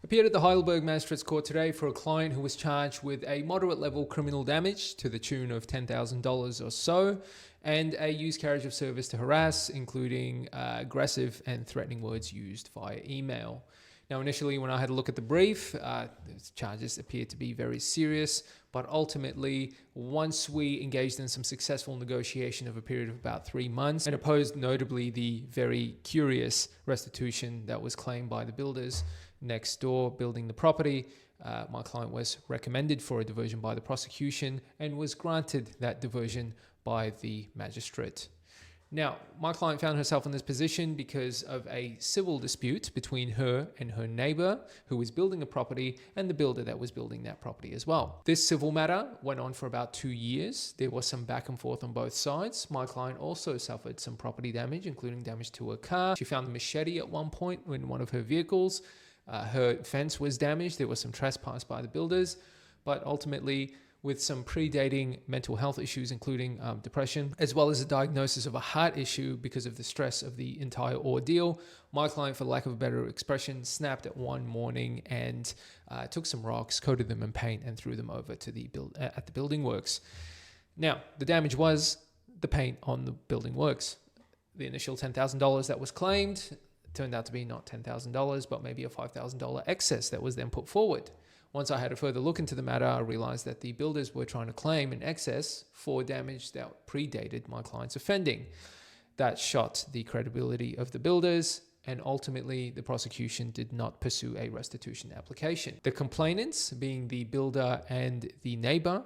Appeared at the Heidelberg Magistrates Court today for a client who was charged with a moderate level criminal damage to the tune of $10,000 or so, and a use carriage of service to harass, including aggressive and threatening words used via email. Now, initially, when I had a look at the brief, the charges appeared to be very serious, but ultimately, once we engaged in some successful negotiation of a period of about 3 months and opposed notably the very curious restitution that was claimed by the builders next door building the property, my client was recommended for a diversion by the prosecution and was granted that diversion by the magistrate. Now, my client found herself in this position because of a civil dispute between her and her neighbor who was building a property and the builder that was building that property as well. This civil matter went on for about 2 years. There was some back and forth on both sides. My client also suffered some property damage, including damage to her car. She found a machete at one point in one of her vehicles. Her fence was damaged. There was some trespass by the builders, but ultimately, with some predating mental health issues, including depression, as well as a diagnosis of a heart issue because of the stress of the entire ordeal, my client, for lack of a better expression, snapped at one morning and took some rocks, coated them in paint, and threw them over to the at the building works. Now, the damage was the paint on the building works. The initial $10,000 that was claimed turned out to be not $10,000, but maybe a $5,000 excess that was then put forward. Once I had a further look into the matter, I realized that the builders were trying to claim an excess for damage that predated my client's offending. That shot the credibility of the builders, and ultimately the prosecution did not pursue a restitution application. The complainants, being the builder and the neighbor,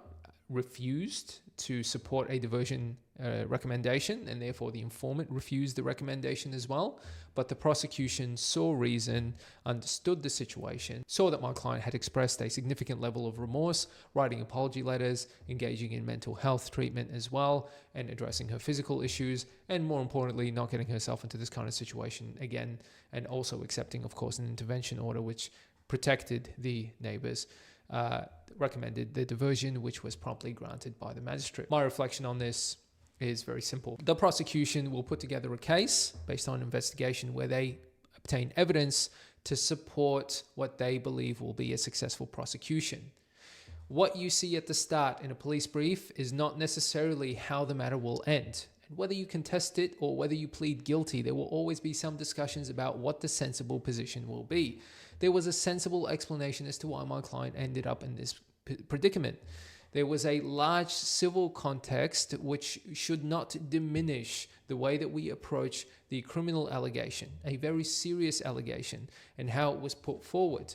refused to support a diversion recommendation, and therefore the informant refused the recommendation as well. But the prosecution saw reason, understood the situation, saw that my client had expressed a significant level of remorse, writing apology letters, engaging in mental health treatment as well, and addressing her physical issues, and more importantly, not getting herself into this kind of situation again, and also accepting, of course, an intervention order which protected the neighbors. Recommended the diversion, which was promptly granted by the magistrate. My reflection on this is very simple. The prosecution will put together a case based on investigation where they obtain evidence to support what they believe will be a successful prosecution. What you see at the start in a police brief is not necessarily how the matter will end. And whether you contest it or whether you plead guilty, there will always be some discussions about what the sensible position will be. There was a sensible explanation as to why my client ended up in this predicament. There was a large civil context which should not diminish the way that we approach the criminal allegation, a very serious allegation, and how it was put forward.